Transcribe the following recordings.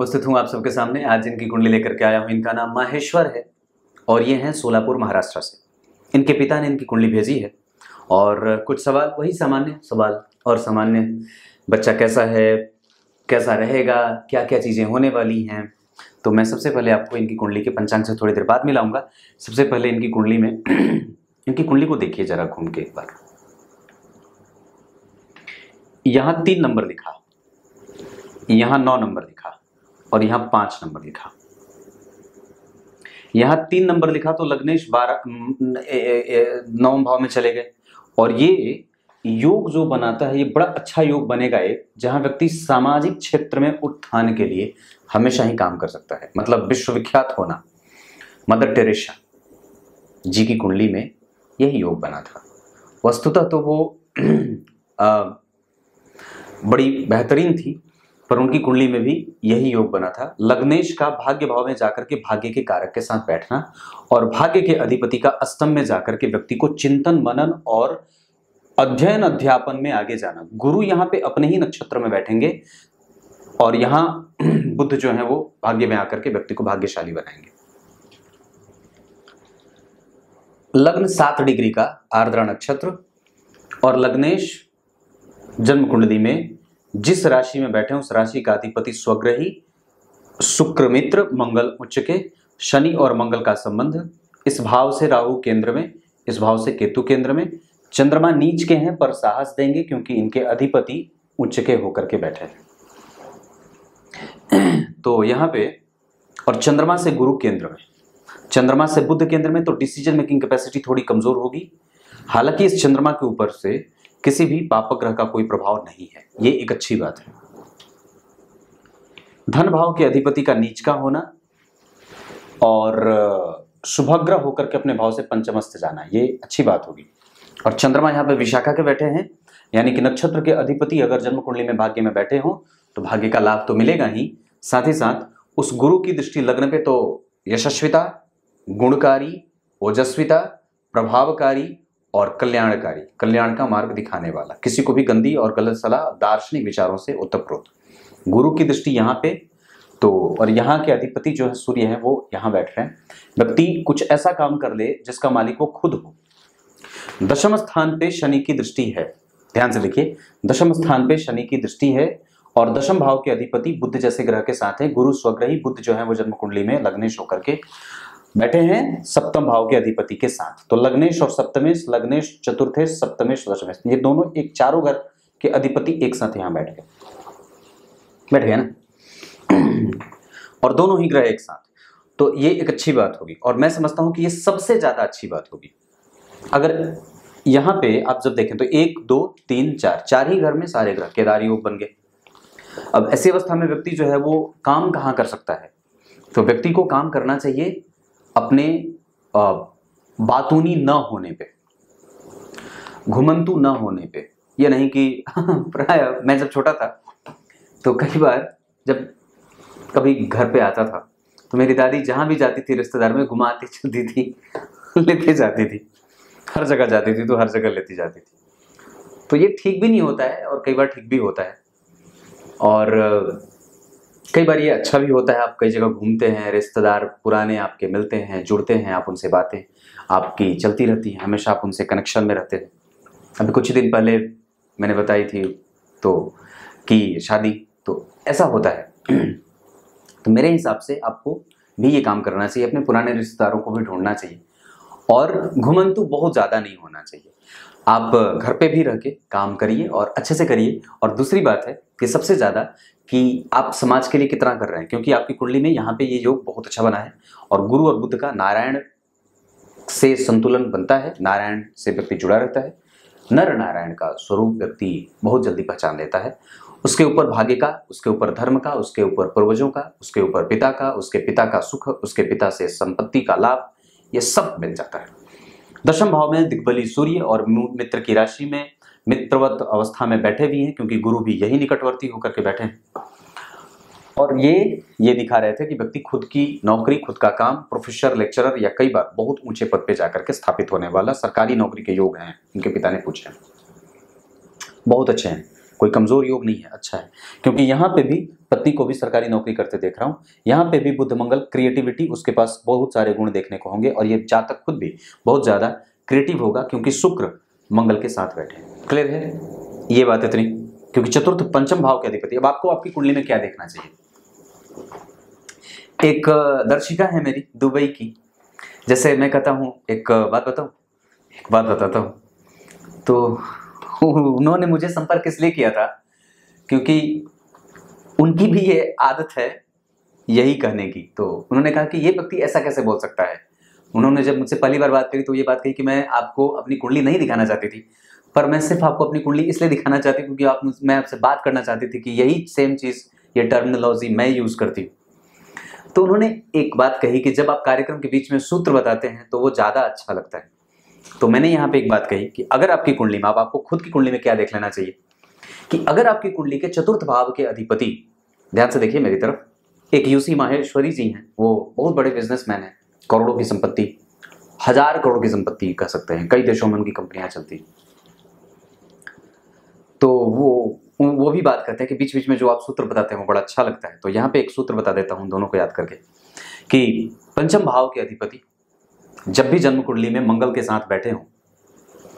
उपस्थित हूँ आप सबके सामने। आज इनकी कुंडली लेकर के आया हूँ। इनका नाम माहेश्वर है और ये हैं सोलापुर महाराष्ट्र से। इनके पिता ने इनकी कुंडली भेजी है और कुछ सवाल, वही सामान्य सवाल और सामान्य, बच्चा कैसा है, कैसा रहेगा, क्या क्या चीज़ें होने वाली हैं। तो मैं सबसे पहले आपको इनकी कुंडली के पंचांग से थोड़ी देर बाद मिलाऊंगा। सबसे पहले इनकी कुंडली में इनकी कुंडली को देखिए जरा घूम के एक बार। यहाँ 3 नंबर लिखा, यहाँ 9 नंबर लिखा और यहाँ 5 नंबर लिखा। यहाँ 3 नंबर लिखा तो लग्नेश 9 भाव में चले गए। और ये योग जो बनाता है ये बड़ा अच्छा योग बनेगा, एक जहां व्यक्ति सामाजिक क्षेत्र में उत्थान के लिए हमेशा ही काम कर सकता है, मतलब विश्वविख्यात होना। मदर टेरेसा जी की कुंडली में यही योग बना था। वस्तुतः तो वो बड़ी बेहतरीन थी, पर उनकी कुंडली में भी यही योग बना था। लग्नेश का भाग्य भाव में जाकर के भाग्य के कारक के साथ बैठना और भाग्य के अधिपति का अष्टम में जाकर के व्यक्ति को चिंतन मनन और अध्ययन अध्यापन में आगे जाना। गुरु यहाँ पे अपने ही नक्षत्र में बैठेंगे और यहाँ बुध जो है वो भाग्य में आकर के व्यक्ति को भाग्यशाली बनाएंगे। लग्न 7 डिग्री का आर्द्रा नक्षत्र और लग्नेश जन्म कुंडली में जिस राशि में बैठे उस राशि का अधिपति स्वग्रही शुक्र मित्र मंगल उच्च के, शनि और मंगल का संबंध, इस भाव से राहु केंद्र में, इस भाव से केतु केंद्र में। चंद्रमा नीच के हैं पर साहस देंगे क्योंकि इनके अधिपति उच्च के होकर के बैठे हैं। तो यहाँ पे और चंद्रमा से गुरु केंद्र में, चंद्रमा से बुध केंद्र में, तो डिसीजन मेकिंग कैपेसिटी थोड़ी कमजोर होगी। हालांकि इस चंद्रमा के ऊपर से किसी भी पापक ग्रह का कोई प्रभाव नहीं है, ये एक अच्छी बात है। धन भाव के अधिपति का नीच का होना और शुभग्रह होकर के अपने भाव से पंचमस्थ जाना, ये अच्छी बात होगी। और चंद्रमा यहाँ पे विशाखा के बैठे हैं, यानी कि नक्षत्र के अधिपति अगर जन्म कुंडली में भाग्य में बैठे हो तो भाग्य का लाभ तो मिलेगा ही, साथ ही साथ उस गुरु की दृष्टि लग्न पे तो यशस्विता, गुणकारी, ओजस्विता, प्रभावकारी और कल्याणकारी, कल्याण का मार्ग दिखाने वाला, किसी को भी गंदी और गलत सलाह दार्शनिक विचारों से ओतप्रोत। गुरु की दृष्टि यहाँ पे तो, और यहाँ के अधिपति जो है सूर्य है वो यहाँ बैठ रहे हैं। व्यक्ति कुछ ऐसा काम कर ले जिसका मालिक वो खुद हो। दशम स्थान पे शनि की दृष्टि है, ध्यान से देखिए, दशम स्थान पे शनि की दृष्टि है और दशम भाव के अधिपति बुध जैसे ग्रह के साथ है। गुरु स्वग्रही बुध जो है वो जन्म कुंडली में लग्नेश होकर के बैठे हैं सप्तम भाव के अधिपति के साथ। तो लग्नेश और सप्तमेश, लग्नेश चतुर्थेश, सप्तमेश दशमेश, ये दोनों एक चारों घर के अधिपति एक साथ यहाँ बैठ गए ना और दोनों ही ग्रह एक साथ, तो ये एक अच्छी बात होगी। और मैं समझता हूं कि ये सबसे ज्यादा अच्छी बात होगी। अगर यहाँ पे आप जब देखें तो 1 2 3 4 ही घर में सारे ग्रह केदार योग बन गए। अब ऐसी अवस्था में व्यक्ति जो है वो काम कहाँ कर सकता है, तो व्यक्ति को काम करना चाहिए अपने बातूनी न होने पे, घुमंतु न होने पे। ये नहीं कि प्राय मैं जब छोटा था तो कई बार जब कभी घर पे आता था तो मेरी दादी जहां भी जाती थी रिश्तेदार में घुमाती चलती थी, लेते जाती थी, हर जगह जाती थी तो हर जगह लेती जाती थी। तो ये ठीक भी नहीं होता है और कई बार ठीक भी होता है और कई बार ये अच्छा भी होता है। आप कई जगह घूमते हैं, रिश्तेदार पुराने आपके मिलते हैं, जुड़ते हैं, आप उनसे बातें आपकी चलती रहती हैं, हमेशा आप उनसे कनेक्शन में रहते हैं। अभी कुछ ही दिन पहले मैंने बताई थी तो कि शादी, तो ऐसा होता है। तो मेरे हिसाब से आपको भी ये काम करना चाहिए, अपने पुराने रिश्तेदारों को भी ढूंढना चाहिए और घुमंतु बहुत ज़्यादा नहीं होना चाहिए। आप घर पे भी रह के काम करिए और अच्छे से करिए। और दूसरी बात है कि सबसे ज़्यादा कि आप समाज के लिए कितना कर रहे हैं, क्योंकि आपकी कुंडली में यहाँ पे ये योग बहुत अच्छा बना है और गुरु और बुध का नारायण से संतुलन बनता है, नारायण से व्यक्ति जुड़ा रहता है। नर नारायण का स्वरूप व्यक्ति बहुत जल्दी पहचान लेता है। उसके ऊपर भाग्य का, उसके ऊपर धर्म का, उसके ऊपर पूर्वजों का, उसके ऊपर पिता का, उसके पिता का सुख, उसके पिता से संपत्ति का लाभ, ये सब मिल जाता है। दशम भाव में दिग्बली सूर्य और मित्र की राशि में मित्रवत अवस्था में बैठे भी हैं, क्योंकि गुरु भी यही निकटवर्ती होकर के बैठे हैं। और ये दिखा रहे थे कि व्यक्ति खुद की नौकरी, खुद का काम, प्रोफेसर, लेक्चरर या कई बार बहुत ऊंचे पद पे जाकर के स्थापित होने वाला सरकारी नौकरी के योग हैं। इनके पिता ने पूछे, बहुत अच्छे हैं। कोई कमजोर योग नहीं है, अच्छा है। क्योंकि यहाँ पे भी पत्नी को भी सरकारी नौकरी करते देख रहा हूँ, यहाँ पे भी बुध मंगल क्रिएटिविटी, उसके पास बहुत सारे गुण देखने को होंगे और ये जातक खुद भी बहुत ज्यादा क्रिएटिव होगा क्योंकि शुक्र मंगल के साथ बैठे हैं। क्लियर है ये बात इतनी, क्योंकि चतुर्थ पंचम भाव के अधिपति। अब आपको आपकी कुंडली में क्या देखना चाहिए। एक दर्शिका है मेरी दुबई की, जैसे मैं कहता हूँ एक बात बताता हूँ, तो उन्होंने मुझे संपर्क इसलिए किया था क्योंकि उनकी भी ये आदत है यही कहने की। तो उन्होंने कहा कि ये व्यक्ति ऐसा कैसे बोल सकता है। उन्होंने जब मुझसे पहली बार बात करी तो ये बात कही कि मैं आपको अपनी कुंडली नहीं दिखाना चाहती थी, पर मैं सिर्फ आपको अपनी कुंडली इसलिए दिखाना चाहती क्योंकि मैं आपसे बात करना चाहती थी कि यही सेम चीज़, ये टर्मिनोलॉजी मैं यूज़ करती हूँ। तो उन्होंने एक बात कही कि जब आप कार्यक्रम के बीच में सूत्र बताते हैं तो वो ज़्यादा अच्छा लगता है। तो मैंने यहाँ पे एक बात कही कि अगर आपकी कुंडली में, आपको खुद की कुंडली में क्या देख लेना चाहिए कि अगर आपकी कुंडली के चतुर्थ भाव के अधिपति, ध्यान से देखिए मेरी तरफ, एक यूसी माहेश्वरी जी हैं, वो बहुत बड़े बिजनेसमैन हैं, करोड़ों की संपत्ति, 1000 करोड़ की संपत्ति कह सकते हैं, कई देशों में उनकी कंपनियां चलती। तो वो भी बात करते हैं कि बीच बीच में जो आप सूत्र बताते हैं वो बड़ा अच्छा लगता है। तो यहाँ पे एक सूत्र बता देता हूँ दोनों को याद करके कि पंचम भाव के अधिपति जब भी जन्म कुंडली में मंगल के साथ बैठे हों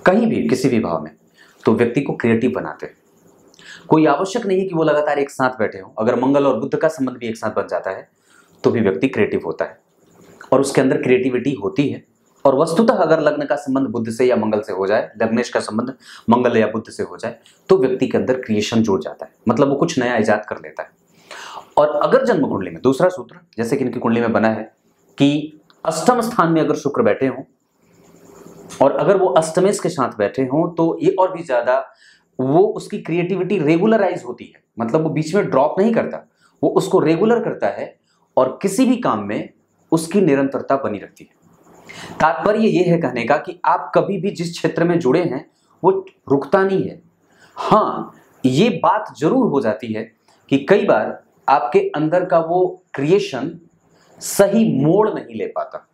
कहीं भी किसी भी भाव में, तो व्यक्ति को क्रिएटिव बनाते हैं। कोई आवश्यक नहीं है कि वो लगातार एक साथ बैठे हों, अगर मंगल और बुध का संबंध भी एक साथ बन जाता है तो भी व्यक्ति क्रिएटिव होता है और उसके अंदर क्रिएटिविटी होती है। और वस्तुतः अगर लग्न का संबंध बुध से या मंगल से हो जाए, लग्नेश का संबंध मंगल या बुध से हो जाए, तो व्यक्ति के अंदर क्रिएशन जुड़ जाता है, मतलब वो कुछ नया इजाद कर लेता है। और अगर जन्म कुंडली में दूसरा सूत्र, जैसे कि इनकी कुंडली में बना है कि अष्टम स्थान में अगर शुक्र बैठे हों और अगर वो अष्टमेश के साथ बैठे हों, तो ये और भी ज्यादा वो उसकी क्रिएटिविटी रेगुलराइज होती है, मतलब वो बीच में ड्रॉप नहीं करता, वो उसको रेगुलर करता है और किसी भी काम में उसकी निरंतरता बनी रहती है। तात्पर्य ये है कहने का कि आप कभी भी जिस क्षेत्र में जुड़े हैं वो रुकता नहीं है। हाँ, ये बात जरूर हो जाती है कि कई बार आपके अंदर का वो क्रिएशन सही मोड़ नहीं ले पाता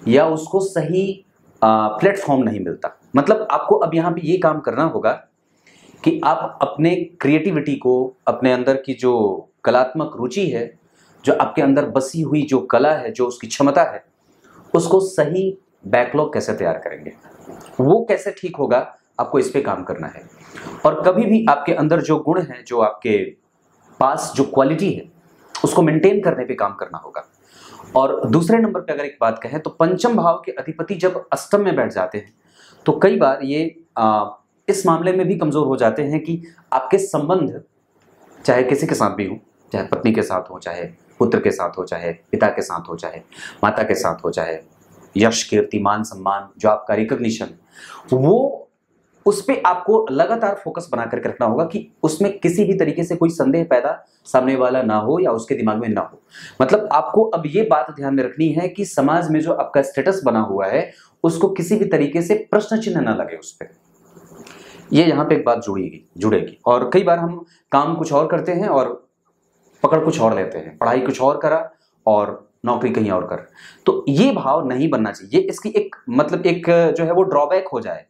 या उसको सही प्लेटफॉर्म नहीं मिलता। मतलब आपको अब यहाँ पे ये काम करना होगा कि आप अपने क्रिएटिविटी को, अपने अंदर की जो कलात्मक रुचि है, जो आपके अंदर बसी हुई जो कला है, जो उसकी क्षमता है, उसको सही बैकलॉग कैसे तैयार करेंगे, वो कैसे ठीक होगा, आपको इस पे काम करना है। और कभी भी आपके अंदर जो गुण है, जो आपके पास जो क्वालिटी है, उसको मेंटेन करने पे काम करना होगा। और दूसरे नंबर पे अगर एक बात कहें तो पंचम भाव के अधिपति जब अष्टम में बैठ जाते हैं तो कई बार ये इस मामले में भी कमजोर हो जाते हैं कि आपके संबंध चाहे किसी के साथ भी हो, चाहे पत्नी के साथ हो, चाहे पुत्र के साथ हो, चाहे पिता के साथ हो, चाहे माता के साथ हो, चाहे यश कीर्ति मान सम्मान, जो आपका रिकॉग्निशन, वो उस पे आपको लगातार फोकस बना करके रखना होगा कि उसमें किसी भी तरीके से कोई संदेह पैदा सामने वाला ना हो या उसके दिमाग में ना हो। मतलब आपको अब ये बात ध्यान में रखनी है कि समाज में जो आपका स्टेटस बना हुआ है उसको किसी भी तरीके से प्रश्न चिन्ह ना लगे उस पर। ये यहाँ पे एक बात जुड़ेगी। और कई बार हम काम कुछ और करते हैं और पकड़ कुछ और लेते हैं, पढ़ाई कुछ और करा और नौकरी कहीं और कर, तो ये भाव नहीं बनना चाहिए। इसकी एक मतलब एक जो है वो ड्रॉबैक हो जाए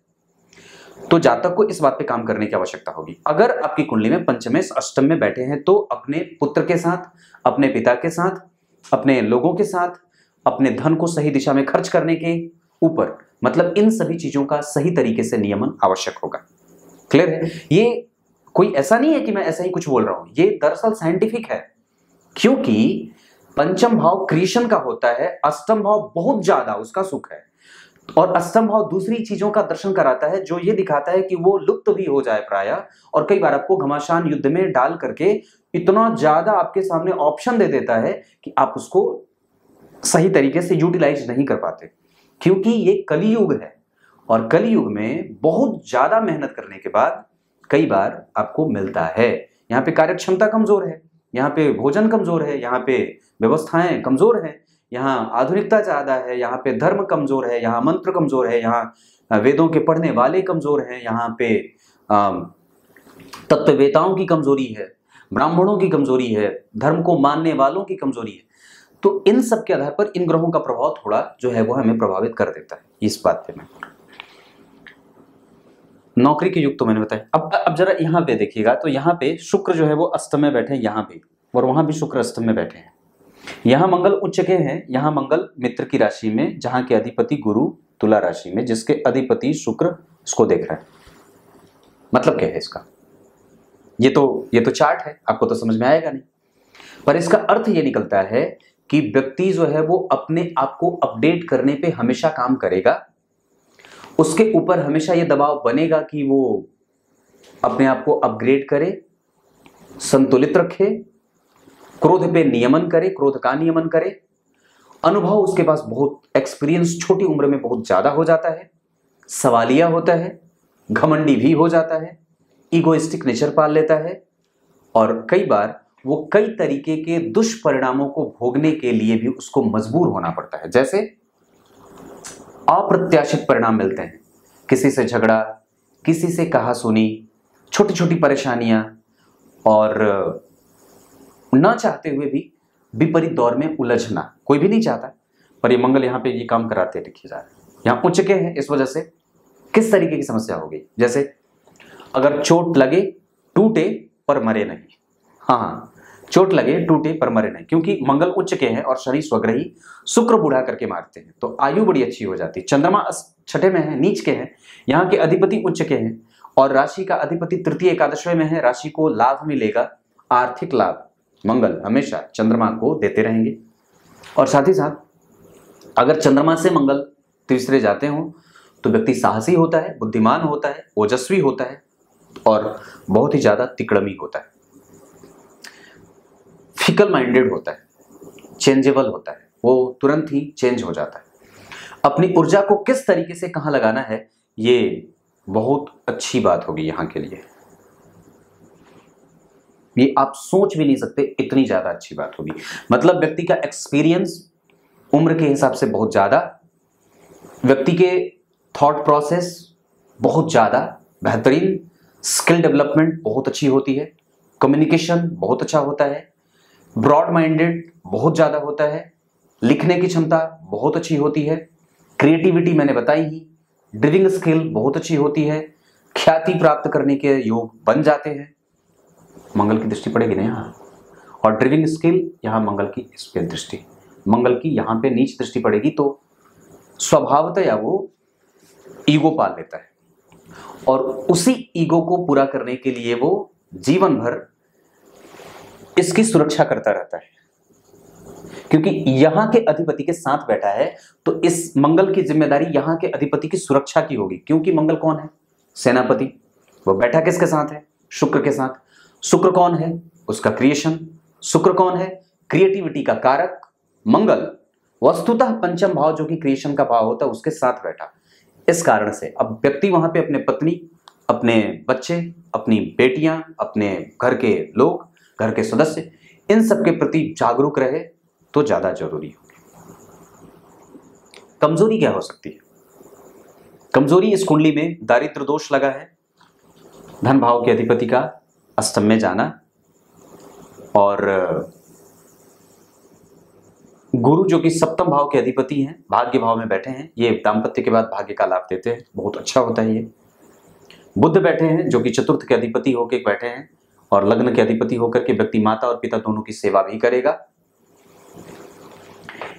तो जातक को इस बात पे काम करने की आवश्यकता होगी। अगर आपकी कुंडली में पंचमेश अष्टम में बैठे हैं तो अपने पुत्र के साथ, अपने पिता के साथ, अपने लोगों के साथ, अपने धन को सही दिशा में खर्च करने के ऊपर, मतलब इन सभी चीजों का सही तरीके से नियमन आवश्यक होगा। क्लियर है? ये कोई ऐसा नहीं है कि मैं ऐसा ही कुछ बोल रहा हूं, ये दरअसल साइंटिफिक है, क्योंकि पंचम भाव क्रिएशन का होता है, अष्टम भाव बहुत ज्यादा उसका सुख है, और अष्टम भाव दूसरी चीजों का दर्शन कराता है जो ये दिखाता है कि वो लुप्त भी हो जाए प्रायः, और कई बार आपको घमासान युद्ध में डाल करके इतना ज्यादा आपके सामने ऑप्शन दे देता है कि आप उसको सही तरीके से यूटिलाइज नहीं कर पाते, क्योंकि ये कलियुग है और कलियुग में बहुत ज्यादा मेहनत करने के बाद कई बार आपको मिलता है। यहाँ पे कार्य क्षमता कमजोर है, यहाँ पे भोजन कमजोर है, यहाँ पे व्यवस्थाएं कमजोर है, यहाँ आधुनिकता ज्यादा है, यहाँ पे धर्म कमजोर है, यहाँ मंत्र कमजोर है, यहाँ वेदों के पढ़ने वाले कमजोर हैं, यहाँ पे तत्ववेताओं की कमजोरी है, ब्राह्मणों की कमजोरी है, धर्म को मानने वालों की कमजोरी है। तो इन सब के आधार पर इन ग्रहों का प्रभाव थोड़ा जो है वो हमें प्रभावित कर देता है। इस बात पे मैं नौकरी के युग तो मैंने बताया। अब जरा यहाँ पे देखिएगा, तो यहाँ पे शुक्र जो है वो अष्टम में बैठे हैं यहाँ पे, और वहां भी शुक्र अष्टम में बैठे हैं। यहाँ मंगल उच्च के हैं, यहाँ मंगल मित्र की राशि में, जहां के अधिपति गुरु तुला राशि में, जिसके अधिपति शुक्र इसको देख रहा है। मतलब क्या है इसका? ये तो चार्ट है, आपको तो समझ में आएगा नहीं, पर इसका अर्थ ये निकलता है कि व्यक्ति जो है वो अपने आप को अपडेट करने पे हमेशा काम करेगा। उसके ऊपर हमेशा ये दबाव बनेगा कि वो अपने आप को अपग्रेड करे, संतुलित रखे, क्रोध पे नियमन करे, क्रोध का नियमन करे। अनुभव उसके पास बहुत, एक्सपीरियंस छोटी उम्र में बहुत ज्यादा हो जाता है, सवालिया होता है, घमंडी भी हो जाता है, ईगोइस्टिक नेचर पाल लेता है, और कई बार वो कई तरीके के दुष्परिणामों को भोगने के लिए भी उसको मजबूर होना पड़ता है। जैसे अप्रत्याशित परिणाम मिलते हैं, किसी से झगड़ा, किसी से कहा सुनी, छोटी छोटी परेशानियां, और ना चाहते हुए भी विपरीत दौर में उलझना। कोई भी नहीं चाहता, पर ये मंगल यहाँ पे ये काम कराते लिखे जा रहे हैं। यहाँ उच्च के हैं, इस वजह से किस तरीके की समस्या हो गई? जैसे अगर चोट लगे टूटे पर मरे नहीं। हाँ, चोट लगे टूटे पर मरे नहीं, क्योंकि मंगल उच्च के हैं और शनि स्वग्रही, शुक्र बूढ़ा करके मारते हैं, तो आयु बड़ी अच्छी हो जाती है। चंद्रमा छठे में है, नीच के हैं, यहाँ के अधिपति उच्च के हैं, और राशि का अधिपति तृतीय एकादशवें में है। राशि को लाभ मिलेगा, आर्थिक लाभ मंगल हमेशा चंद्रमा को देते रहेंगे। और साथ ही साथ अगर चंद्रमा से मंगल तीसरे जाते हो तो व्यक्ति साहसी होता है, बुद्धिमान होता है, ओजस्वी होता है, और बहुत ही ज्यादा तिकड़मी होता है, फिकल माइंडेड होता है, चेंजेबल होता है, वो तुरंत ही चेंज हो जाता है। अपनी ऊर्जा को किस तरीके से कहां लगाना है, ये बहुत अच्छी बात होगी यहाँ के लिए। ये आप सोच भी नहीं सकते, इतनी ज्यादा अच्छी बात होगी। मतलब व्यक्ति का एक्सपीरियंस उम्र के हिसाब से बहुत ज्यादा, व्यक्ति के थॉट प्रोसेस बहुत ज्यादा बेहतरीन, स्किल डेवलपमेंट बहुत अच्छी होती है, कम्युनिकेशन बहुत अच्छा होता है, ब्रॉड माइंडेड बहुत ज्यादा होता है, लिखने की क्षमता बहुत अच्छी होती है, क्रिएटिविटी मैंने बताई ही, ड्रिविंग स्किल बहुत अच्छी होती है, ख्याति प्राप्त करने के योग बन जाते हैं। मंगल की दृष्टि पड़ेगी ना यहाँ, और ड्रिविंग स्किल यहाँ मंगल की इस पे दृष्टि, मंगल की यहाँ पे नीच दृष्टि पड़ेगी, तो स्वभावतः वो ईगो पाल लेता है, और उसी ईगो को पूरा करने के लिए वो जीवन भर इसकी सुरक्षा करता रहता है। क्योंकि यहां के अधिपति के साथ बैठा है, तो इस मंगल की जिम्मेदारी यहां के अधिपति की सुरक्षा की होगी। क्योंकि मंगल कौन है? सेनापति। वो बैठा किसके साथ है? शुक्र के साथ। शुक्र कौन है? उसका क्रिएशन। शुक्र कौन है? क्रिएटिविटी का कारक। मंगल वस्तुतः पंचम भाव जो कि क्रिएशन का भाव होता है उसके साथ बैठा। इस कारण से अब व्यक्ति वहां पे अपने पत्नी, अपने बच्चे, अपनी बेटियां, अपने घर के लोग, घर के सदस्य, इन सब के प्रति जागरूक रहे तो ज्यादा जरूरी होगी। कमजोरी क्या हो सकती है? कमजोरी इस कुंडली में दारिद्र दोष लगा है, धन भाव के अधिपति का अष्टम में जाना, और गुरु जो कि सप्तम भाव के अधिपति हैं, भाग्य भाव में बैठे हैं, ये दाम्पत्य के बाद भाग्य का लाभ देते हैं, बहुत अच्छा होता है ये। बुध बैठे हैं जो कि चतुर्थ के अधिपति होकर बैठे हैं, और लग्न के अधिपति होकर के व्यक्ति माता और पिता दोनों की सेवा भी करेगा।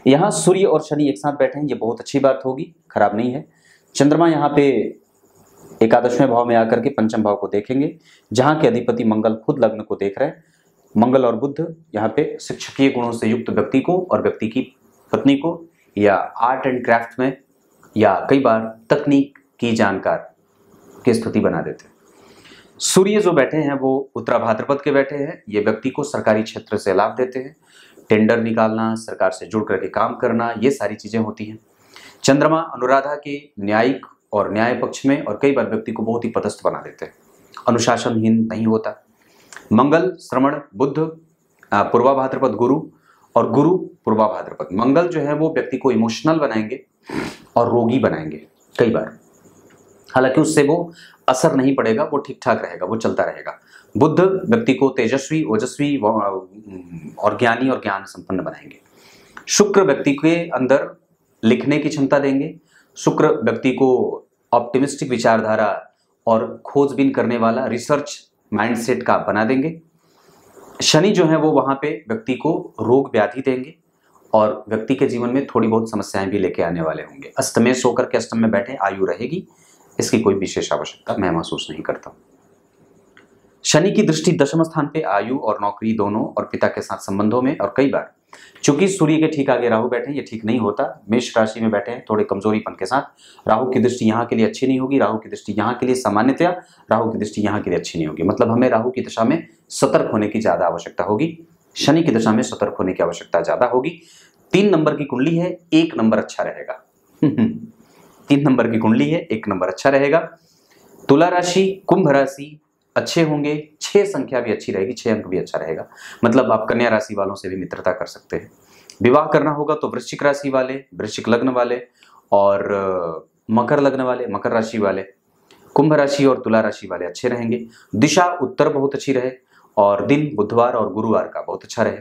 यहां सूर्य और शनि एक साथ बैठे हैं, ये बहुत अच्छी बात होगी, खराब नहीं है। चंद्रमा यहाँ पे एकादशवें भाव में आकर के पंचम भाव को देखेंगे, जहां के अधिपति मंगल खुद लग्न को देख रहे हैं। मंगल और बुध यहाँ पे शिक्षकीय गुणों से युक्त व्यक्ति को और व्यक्ति की पत्नी को, या आर्ट एंड क्राफ्ट में, या कई बार तकनीक की जानकार की स्थिति बना देते हैं। सूर्य जो बैठे हैं वो उत्तरा भाद्रपद के बैठे हैं, ये व्यक्ति को सरकारी क्षेत्र से लाभ देते हैं, टेंडर निकालना, सरकार से जुड़ करके काम करना, ये सारी चीजें होती हैं। चंद्रमा अनुराधा के न्यायिक और न्याय पक्ष में, और कई बार व्यक्ति को बहुत ही पदस्थ बना देते हैं, अनुशासनहीन नहीं होता। मंगल श्रवण, बुध पूर्वा भाद्रपद गुरु, और गुरु पूर्वा भाद्रपद। मंगल जो है वो व्यक्ति को इमोशनल बनाएंगे और रोगी बनाएंगे कई बार, हालांकि उससे वो असर नहीं पड़ेगा, वो ठीक ठाक रहेगा, वो चलता रहेगा। बुध व्यक्ति को तेजस्वी, ओजस्वी और ज्ञानी और ज्ञान संपन्न बनाएंगे। शुक्र व्यक्ति के अंदर लिखने की क्षमता देंगे। शुक्र व्यक्ति को ऑप्टिमिस्टिक विचारधारा और खोजबीन करने वाला, रिसर्च माइंडसेट का बना देंगे। शनि जो है वो वहां पे व्यक्ति को रोग व्याधि देंगे और व्यक्ति के जीवन में थोड़ी बहुत समस्याएं भी लेके आने वाले होंगे। अष्टमेश होकर के अष्टम में बैठे, आयु रहेगी, इसकी कोई विशेष आवश्यकता मैं महसूस नहीं करता। शनि की दृष्टि दशम स्थान पे आयु और नौकरी दोनों और पिता के साथ संबंधों में, और कई बार चूंकि सूर्य के ठीक आगे राहु बैठे हैं, ये ठीक नहीं होता। मेष राशि में बैठे हैं थोड़े कमजोरीपन के साथ। राहु की दृष्टि यहाँ के लिए अच्छी नहीं होगी, राहु की दृष्टि यहाँ के लिए सामान्यतया राहु की दृष्टि यहाँ के लिए अच्छी नहीं होगी। मतलब हमें राहु की दशा में सतर्क होने की ज्यादा आवश्यकता होगी, शनि की दशा में सतर्क होने की आवश्यकता ज्यादा होगी। 3 नंबर की कुंडली है, 1 नंबर अच्छा रहेगा। 3 नंबर की कुंडली है, 1 नंबर अच्छा रहेगा। तुला राशि, कुंभ राशि अच्छे होंगे, 6 संख्या भी अच्छी रहेगी, 6 अंक भी अच्छा रहेगा। मतलब आप कन्या राशि वालों से भी मित्रता कर सकते हैं। विवाह करना होगा तो वृश्चिक राशि वाले, वृश्चिक लग्न वाले और मकर लग्न वाले, मकर राशि वाले, कुंभ राशि और तुला राशि वाले अच्छे रहेंगे। दिशा उत्तर बहुत अच्छी रहे और दिन बुधवार और गुरुवार का बहुत अच्छा रहे।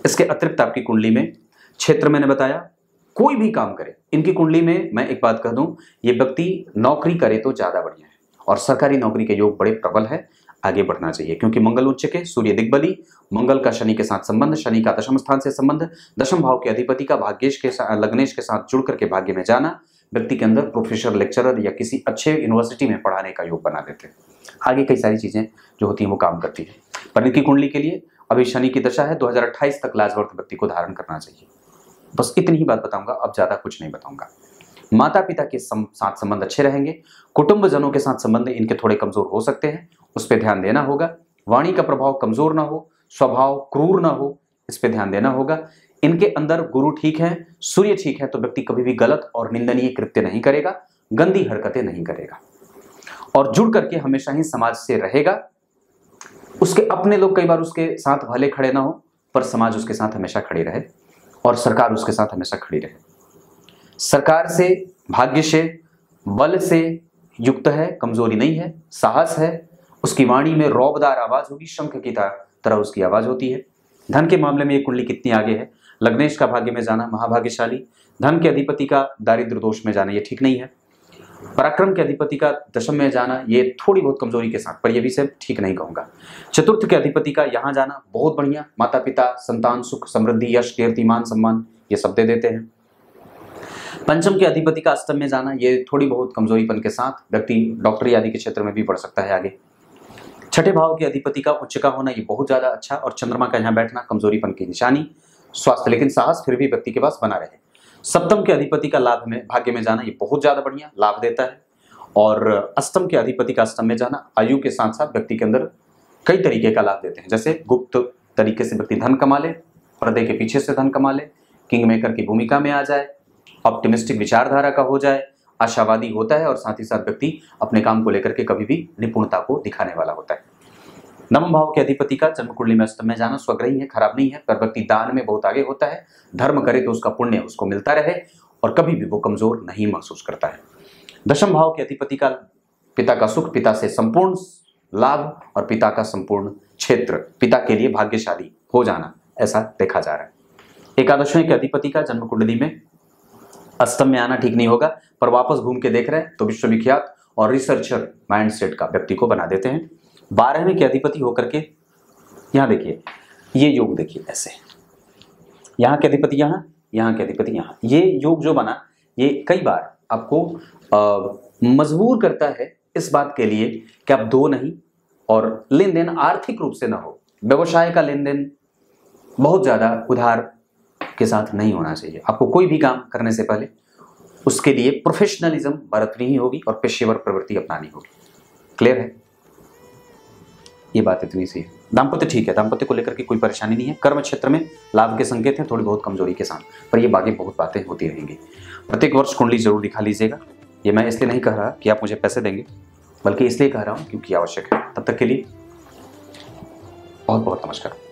इसके अतिरिक्त आपकी कुंडली में क्षेत्र मैंने बताया, कोई भी काम करे, इनकी कुंडली में मैं एक बात कह दूं, ये व्यक्ति नौकरी करे तो ज्यादा बढ़िया है और सरकारी नौकरी के योग बड़े प्रबल है, आगे बढ़ना चाहिए। क्योंकि मंगल उच्च के, सूर्य दिग्बली, मंगल का शनि के साथ संबंध, शनि का दशम स्थान से संबंध, दशम भाव के अधिपति का भाग्येश के साथ, लग्नेश के साथ जुड़ करके भाग्य में जाना व्यक्ति के अंदर प्रोफेसर, लेक्चरर या किसी अच्छे यूनिवर्सिटी में पढ़ाने का योग बना देते हैं। आगे कई सारी चीजें जो होती हैं वो काम करती है। पर इनकी कुंडली के लिए अभी शनि की दशा है, 2028 तक लाजवर्थ व्यक्ति को धारण करना चाहिए। बस इतनी ही बात बताऊंगा, अब ज्यादा कुछ नहीं बताऊंगा। माता पिता के साथ संबंध अच्छे रहेंगे, कुटुंब जनों के साथ संबंध इनके थोड़े कमजोर हो सकते हैं, उस पर ध्यान देना होगा। वाणी का प्रभाव कमजोर ना हो, स्वभाव क्रूर ना हो, इस पे ध्यान देना होगा। इनके अंदर गुरु ठीक है, सूर्य ठीक है, तो व्यक्ति कभी भी गलत और निंदनीय कृत्य नहीं करेगा, गंदी हरकतें नहीं करेगा और जुड़ करके हमेशा ही समाज से रहेगा। उसके अपने लोग कई बार उसके साथ भले खड़े ना हो, पर समाज उसके साथ हमेशा खड़ी रहे और सरकार उसके साथ हमेशा खड़ी रहे। सरकार से, भाग्य से, बल से युक्त है, कमजोरी नहीं है, साहस है। उसकी वाणी में रौबदार आवाज होगी, शंख की तरह उसकी आवाज होती है। धन के मामले में ये कुंडली कितनी आगे है। लग्नेश का भाग्य में जाना महाभाग्यशाली, धन के अधिपति का दारिद्र दोष में जाना ये ठीक नहीं है। पराक्रम के अधिपति का दशम में जाना ये थोड़ी बहुत कमजोरी के साथ, पर ये भी सब ठीक नहीं कहूंगा। चतुर्थ के अधिपति का यहां जाना बहुत बढ़िया, माता पिता, संतान, सुख, समृद्धि, यश, कीर्ति, मान, सम्मान ये सब दे देते हैं। पंचम के अधिपति का अष्टम में जाना ये थोड़ी बहुत कमजोरीपन के साथ, व्यक्ति डॉक्टरी आदि के क्षेत्र में भी बढ़ सकता है आगे। छठे भाव के अधिपति का उच्च का होना ये बहुत ज्यादा अच्छा, और चंद्रमा का यहाँ बैठना कमजोरीपन की निशानी। स्वास्थ्य लेकिन साहस फिर भी व्यक्ति के पास बना रहे। सप्तम के अधिपति का लाभ में, भाग्य में जाना ये बहुत ज्यादा बढ़िया लाभ देता है। और अष्टम के अधिपति का अष्टम में जाना आयु के साथ साथ व्यक्ति के अंदर कई तरीके का लाभ देते हैं। जैसे गुप्त तरीके से व्यक्ति धन कमा ले, पर्दे के पीछे से धन कमा ले, किंग मेकर की भूमिका में आ जाए, ऑप्टिमिस्टिक विचारधारा का हो जाए, आशावादी होता है और साथ ही साथ व्यक्ति अपने काम को लेकर के कभी भी निपुणता को दिखाने वाला होता है। नवम भाव के अधिपति का जन्म कुंडली में अष्टम में जाना स्वग्रही है, खराब नहीं है, पर व्यक्ति दान में बहुत आगे होता है। धर्म करे तो उसका पुण्य उसको मिलता रहे और कभी भी वो कमजोर नहीं महसूस करता है। दशम भाव के अधिपति का पिता का सुख, पिता से संपूर्ण लाभ और पिता का संपूर्ण क्षेत्र, पिता के लिए भाग्यशाली हो जाना, ऐसा देखा जा रहा है। एकादशवें के अधिपति का जन्म कुंडली में अष्टम में आना ठीक नहीं होगा, पर वापस घूम के देख रहे हैं तो विश्वविख्यात और रिसर्चर माइंडसेट का व्यक्ति को बना देते हैं। 12वें के अधिपति होकर के, यहां देखिए ये योग देखिए ऐसे, यहाँ के अधिपति यहाँ के अधिपति यहाँ, ये योग जो बना ये कई बार आपको मजबूर करता है इस बात के लिए कि आप दो नहीं, और लेन देन आर्थिक रूप से ना हो। व्यवसाय का लेन देन बहुत ज्यादा उधार के साथ नहीं होना चाहिए। आपको कोई भी काम करने से पहले उसके लिए प्रोफेशनलिज्म बरतनी ही होगी और पेशेवर प्रवृत्ति अपनानी होगी। क्लियर है? ये बात इतनी सी है। दाम्पत्य ठीक है, दाम्पत्य को लेकर के कोई परेशानी नहीं है। कर्म क्षेत्र में लाभ के संकेत हैं, थोड़ी बहुत कमजोरी के साथ, पर ये बाकी बहुत बातें होती रहेंगी। प्रत्येक वर्ष कुंडली जरूर दिखा लीजिएगा। ये मैं इसलिए नहीं कह रहा कि आप मुझे पैसे देंगे, बल्कि इसलिए कह रहा हूं क्योंकि आवश्यक है। तब तक के लिए बहुत बहुत नमस्कार।